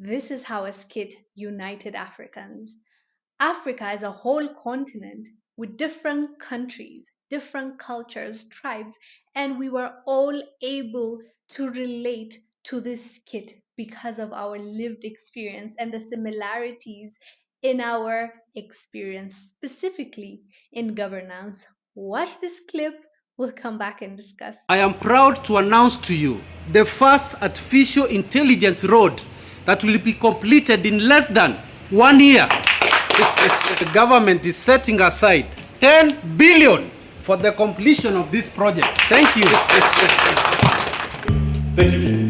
This is how a skit united Africans. Africa is a whole continent with different countries, different cultures, tribes, and we were all able to relate to this skit because of our lived experience and the similarities in our experience, specifically in governance. Watch this clip, we'll come back and discuss. I am proud to announce to you the first artificial intelligence road that will be completed in less than 1 year. The government is setting aside 10 billion for the completion of this project. Thank you. Thank you.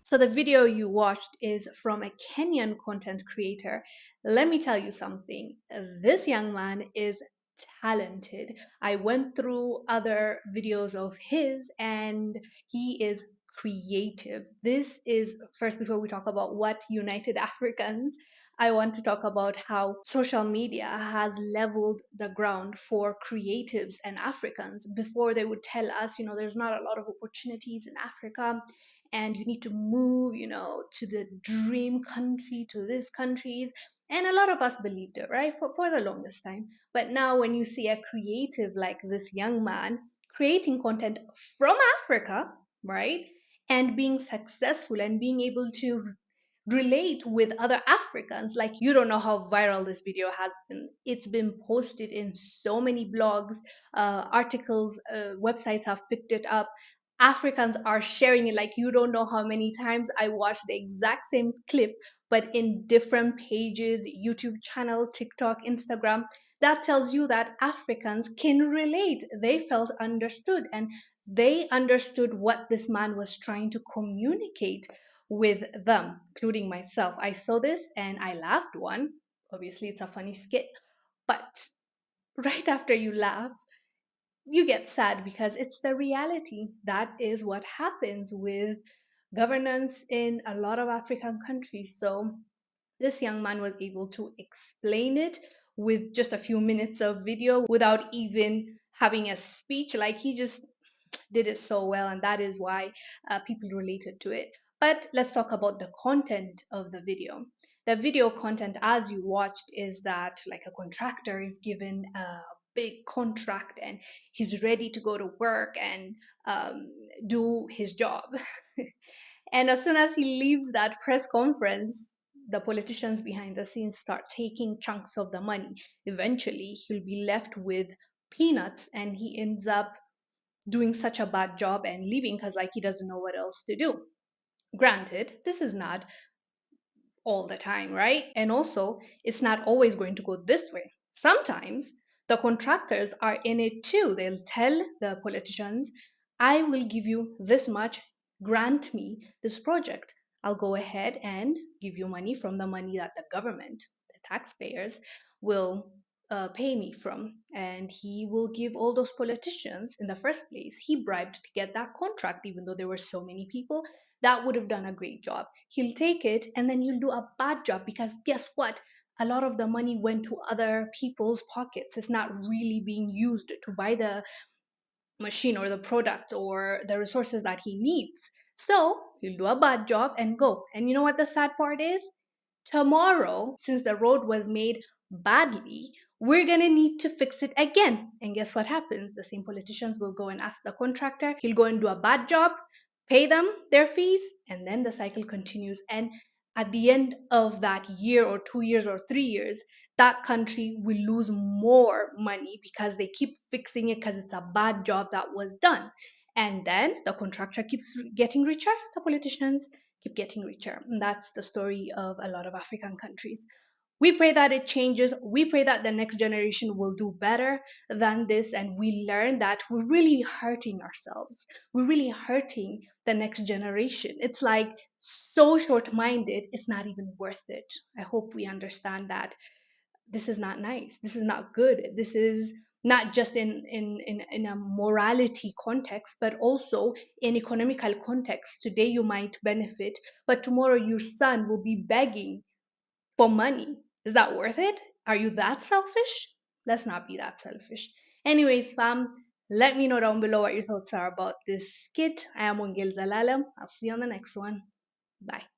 So the video you watched is from a Kenyan content creator. Let me tell you something. This young man is talented. I went through other videos of his and he is creative. This is first, before we talk about what united Africans, I want to talk about how social media has leveled the ground for creatives and Africans. Before, they would tell us, there's not a lot of opportunities in Africa and you need to move, to the dream country, to these countries. And a lot of us believed it, right? For the longest time. But now, when you see a creative like this young man creating content from Africa, right? And being successful and being able to relate with other Africans. Like, you don't know how viral this video has been. It's been posted in so many blogs, articles, websites have picked it up. Africans are sharing it. Like, you don't know how many times I watched the exact same clip, but in different pages, YouTube channel, TikTok, Instagram. That tells you that Africans can relate. They felt understood and they understood what this man was trying to communicate with them, including myself. I saw this and I laughed one. Obviously, it's a funny skit, but right after you laugh, you get sad because it's the reality. That is what happens with governance in a lot of African countries. So this young man was able to explain it with just a few minutes of video without even having a speech. Like, he just did it so well, and that is why people related to it. But let's talk about the content of the video. The video content, as you watched, is that like a contractor is given a big contract and he's ready to go to work and do his job. And as soon as he leaves that press conference, the politicians behind the scenes start taking chunks of the money. Eventually, he'll be left with peanuts and he ends up doing such a bad job and leaving because, like, he doesn't know what else to do. Granted, this is not all the time, right? And also, it's not always going to go this way. Sometimes the contractors are in it too. They'll tell the politicians, I will give you this much, grant me this project. I'll go ahead and give you money from the money that the government, the taxpayers, will pay me from. And he will give all those politicians, in the first place, he bribed to get that contract, even though there were so many people that would have done a great job. He'll take it and then he'll do a bad job because guess what? A lot of the money went to other people's pockets. It's not really being used to buy the machine or the product or the resources that he needs. So he'll do a bad job and go. And you know what the sad part is? Tomorrow, since the road was made badly, we're gonna need to fix it again. And guess what happens? The same politicians will go and ask the contractor, he'll go and do a bad job, pay them their fees, and then the cycle continues. And at the end of that year or 2 years or 3 years, that country will lose more money because they keep fixing it because it's a bad job that was done. And then the contractor keeps getting richer, the politicians keep getting richer. And that's the story of a lot of African countries. We pray that it changes. We pray that the next generation will do better than this. And we learn that we're really hurting ourselves. We're really hurting the next generation. It's like so short minded, it's not even worth it. I hope we understand that this is not nice. This is not good. This is not just in a morality context, but also in economical context. Today you might benefit, but tomorrow your son will be begging for money. Is that worth it? Are you that selfish? Let's not be that selfish. Anyways, fam, let me know down below what your thoughts are about this skit. I am Wongel Zelalem. I'll see you on the next one. Bye.